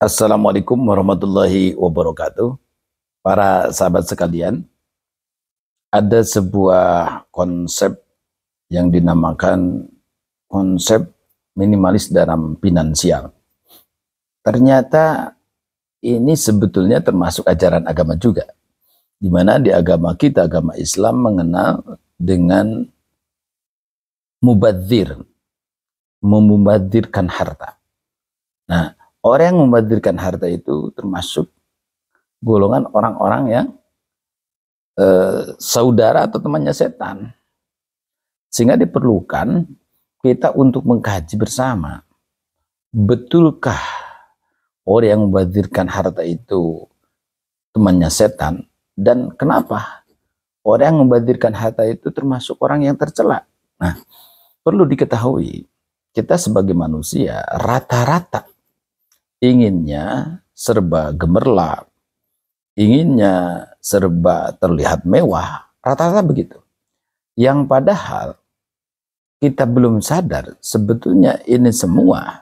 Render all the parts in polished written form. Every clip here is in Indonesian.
Assalamualaikum warahmatullahi wabarakatuh. Para sahabat sekalian, ada sebuah konsep yang dinamakan konsep minimalis dalam finansial. Ternyata ini sebetulnya termasuk ajaran agama juga, di mana di agama kita, agama Islam, mengenal dengan mubadzir, memubadzirkan harta. Nah, orang yang membadzirkan harta itu termasuk golongan orang-orang yang saudara atau temannya setan. Sehingga diperlukan kita untuk mengkaji bersama, betulkah orang yang membadzirkan harta itu temannya setan, dan kenapa orang yang membadzirkan harta itu termasuk orang yang tercela. Nah, perlu diketahui, kita sebagai manusia rata-rata inginnya serba gemerlap, inginnya serba terlihat mewah, rata-rata begitu. Yang padahal kita belum sadar sebetulnya ini semua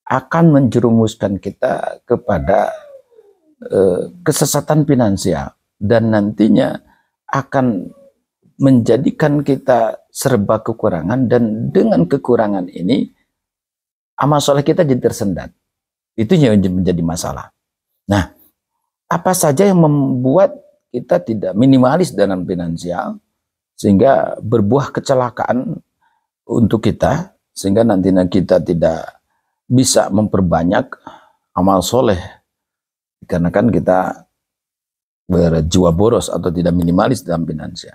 akan menjerumuskan kita kepada kesesatan finansial, dan nantinya akan menjadikan kita serba kekurangan, dan dengan kekurangan ini amal soleh kita jadi tersendat. Itu yang menjadi masalah. Nah, apa saja yang membuat kita tidak minimalis dalam finansial sehingga berbuah kecelakaan untuk kita, sehingga nantinya kita tidak bisa memperbanyak amal soleh karena kan kita berjiwa boros atau tidak minimalis dalam finansial.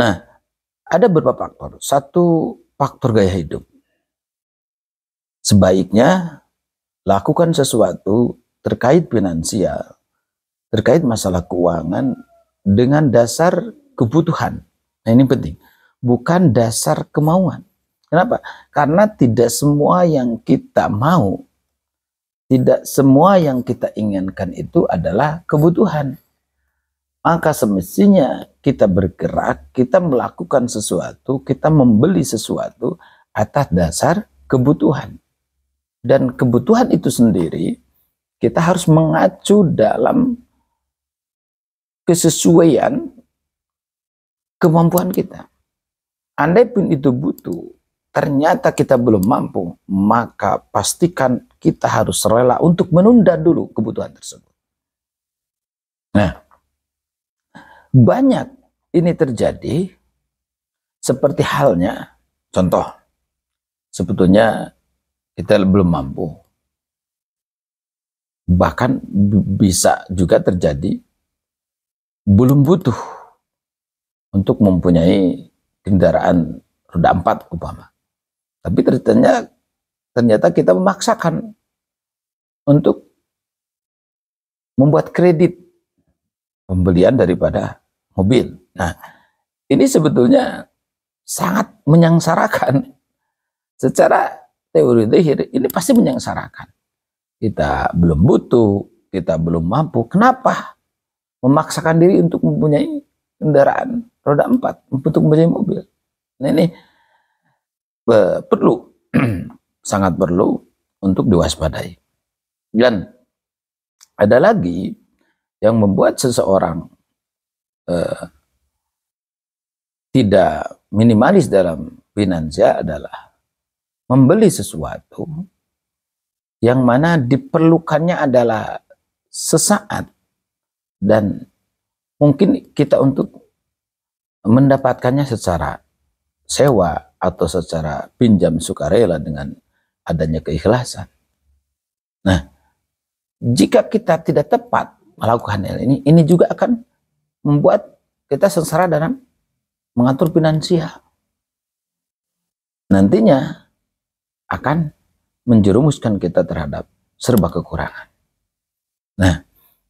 Nah, ada beberapa faktor. Satu, faktor gaya hidup. Sebaiknya lakukan sesuatu terkait finansial, terkait masalah keuangan dengan dasar kebutuhan. Nah, ini penting, bukan dasar kemauan. Kenapa? Karena tidak semua yang kita mau, tidak semua yang kita inginkan itu adalah kebutuhan. Maka semestinya kita bergerak, kita melakukan sesuatu, kita membeli sesuatu atas dasar kebutuhan. Dan kebutuhan itu sendiri kita harus mengacu dalam kesesuaian kemampuan kita. Andai pun itu butuh, ternyata kita belum mampu, maka pastikan kita harus rela untuk menunda dulu kebutuhan tersebut. Nah, banyak ini terjadi seperti halnya, contoh, sebetulnya kita belum mampu. Bahkan bisa juga terjadi belum butuh untuk mempunyai kendaraan roda 4 umpama. Tapi ternyata kita memaksakan untuk membuat kredit pembelian daripada mobil. Nah, ini sebetulnya sangat menyengsarakan. Secara teori zahir ini pasti menyengsarakan. Kita belum butuh, kita belum mampu. Kenapa memaksakan diri untuk mempunyai kendaraan roda 4, untuk mempunyai mobil? Nah, ini perlu, sangat perlu untuk diwaspadai. Dan ada lagi yang membuat seseorang tidak minimalis dalam finansial adalah membeli sesuatu yang mana diperlukannya adalah sesaat, dan mungkin kita untuk mendapatkannya secara sewa atau secara pinjam sukarela dengan adanya keikhlasan. Nah, jika kita tidak tepat melakukan hal ini juga akan membuat kita sengsara dalam mengatur finansial. Nantinya akan menjerumuskan kita terhadap serba kekurangan. Nah,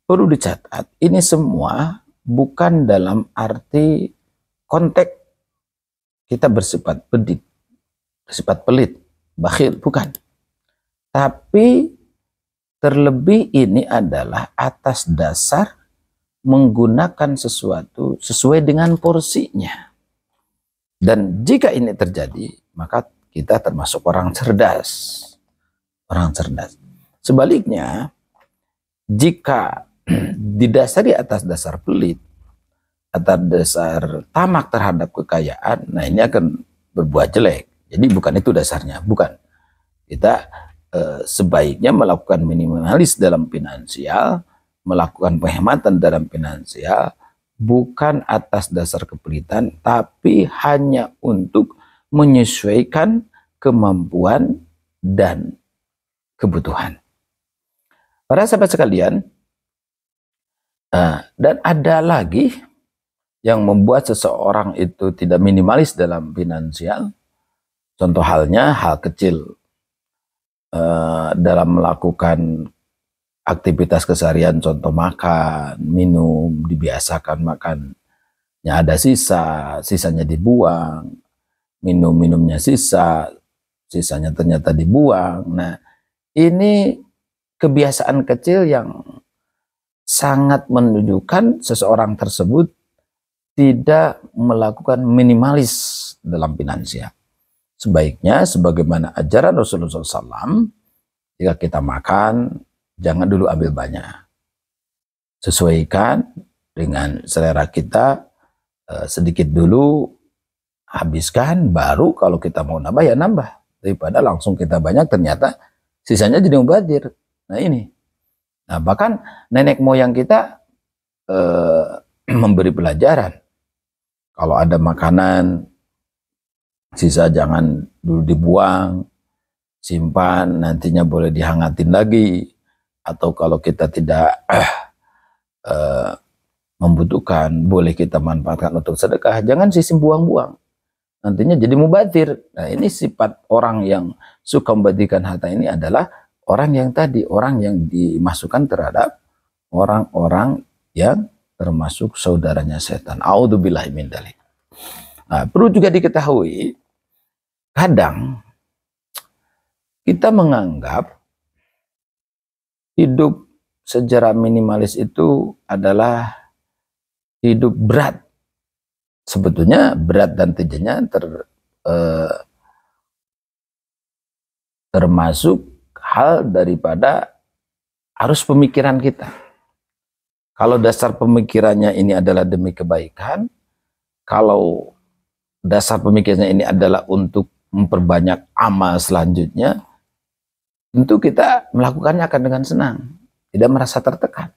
perlu dicatat, ini semua bukan dalam arti konteks kita bersifat pelit, bersifat pelit, bakhil, bukan. Tapi terlebih ini adalah atas dasar menggunakan sesuatu sesuai dengan porsinya. Dan jika ini terjadi, maka kita termasuk orang cerdas. orang cerdas. Sebaliknya, jika didasari atas dasar pelit, atas dasar tamak terhadap kekayaan, nah ini akan berbuat jelek. Jadi bukan itu dasarnya, bukan. Kita sebaiknya melakukan minimalis dalam finansial, melakukan penghematan dalam finansial, bukan atas dasar kepelitan, tapi hanya untuk menyesuaikan kemampuan dan kebutuhan. Para sahabat sekalian, dan ada lagi yang membuat seseorang itu tidak minimalis dalam finansial. Contoh halnya hal kecil dalam melakukan aktivitas keseharian, contoh makan, minum, dibiasakan makannya ada sisa, sisanya dibuang, minumnya sisa, sisanya ternyata dibuang. Nah, ini kebiasaan kecil yang sangat menunjukkan seseorang tersebut tidak melakukan minimalis dalam finansial. Sebaiknya sebagaimana ajaran Rasulullah SAW, jika kita makan, jangan dulu ambil banyak. Sesuaikan dengan selera kita, sedikit dulu, habiskan, baru kalau kita mau nambah ya nambah. Daripada langsung kita banyak, ternyata sisanya jadi mubazir. Nah ini. Nah bahkan nenek moyang kita memberi pelajaran. Kalau ada makanan sisa jangan dulu dibuang, simpan, nantinya boleh dihangatin lagi. Atau kalau kita tidak membutuhkan, boleh kita manfaatkan untuk sedekah. Jangan sistem buang-buang, nantinya jadi mubazir. Nah ini sifat orang yang suka membazirkan harta ini adalah orang yang tadi, orang yang dimasukkan terhadap orang-orang yang termasuk saudaranya setan. A'udzubillahi min dzalik. Nah, perlu juga diketahui, kadang kita menganggap hidup secara minimalis itu adalah hidup berat. Sebetulnya berat dan tidaknya termasuk hal daripada arus pemikiran kita. Kalau dasar pemikirannya ini adalah demi kebaikan, kalau dasar pemikirannya ini adalah untuk memperbanyak amal selanjutnya, tentu kita melakukannya akan dengan senang, tidak merasa tertekan.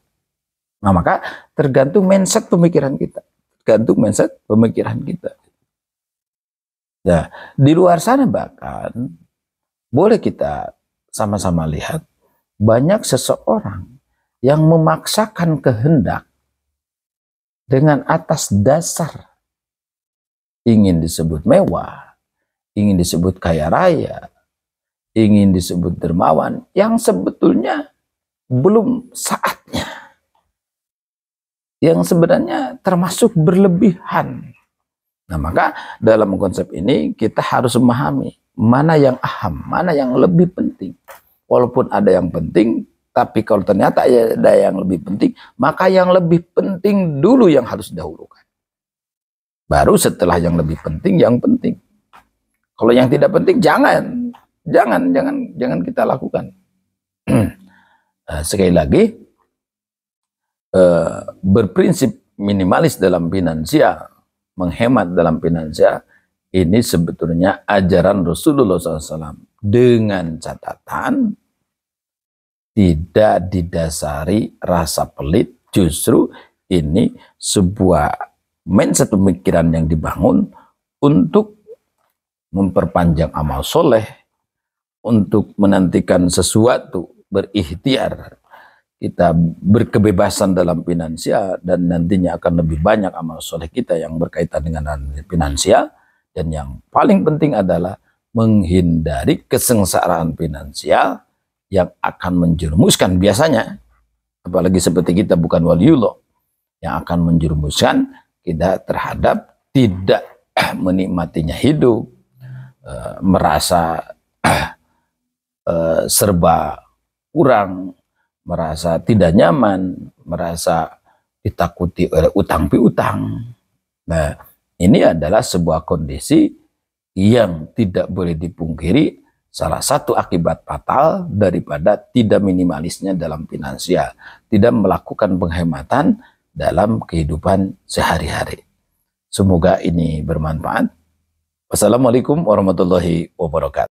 Nah maka tergantung mindset pemikiran kita, tergantung mindset pemikiran kita. Nah di luar sana bahkan boleh kita sama-sama lihat banyak seseorang yang memaksakan kehendak dengan atas dasar ingin disebut mewah, ingin disebut kaya raya, ingin disebut dermawan, yang sebetulnya belum saatnya, yang sebenarnya termasuk berlebihan. Nah maka dalam konsep ini kita harus memahami mana yang aham, mana yang lebih penting. Walaupun ada yang penting, tapi kalau ternyata ada yang lebih penting, maka yang lebih penting dulu yang harus didahulukan. Baru setelah yang lebih penting, yang penting. Kalau yang tidak penting, jangan kita lakukan. Sekali lagi, berprinsip minimalis dalam finansial, menghemat dalam finansial, ini sebetulnya ajaran Rasulullah SAW. Dengan catatan tidak didasari rasa pelit, justru ini sebuah mindset pemikiran yang dibangun untuk memperpanjang amal soleh, untuk menantikan sesuatu, berikhtiar. Kita berkebebasan dalam finansial dan nantinya akan lebih banyak amal soleh kita yang berkaitan dengan finansial. Dan yang paling penting adalah menghindari kesengsaraan finansial yang akan menjerumuskan biasanya, apalagi seperti kita bukan waliullah, yang akan menjerumuskan kita terhadap tidak menikmatinya hidup, merasa serba kurang, merasa tidak nyaman, merasa ditakuti oleh utang piutang. Nah, ini adalah sebuah kondisi yang tidak boleh dipungkiri salah satu akibat fatal daripada tidak minimalisnya dalam finansial, tidak melakukan penghematan dalam kehidupan sehari-hari. Semoga ini bermanfaat. Wassalamualaikum warahmatullahi wabarakatuh.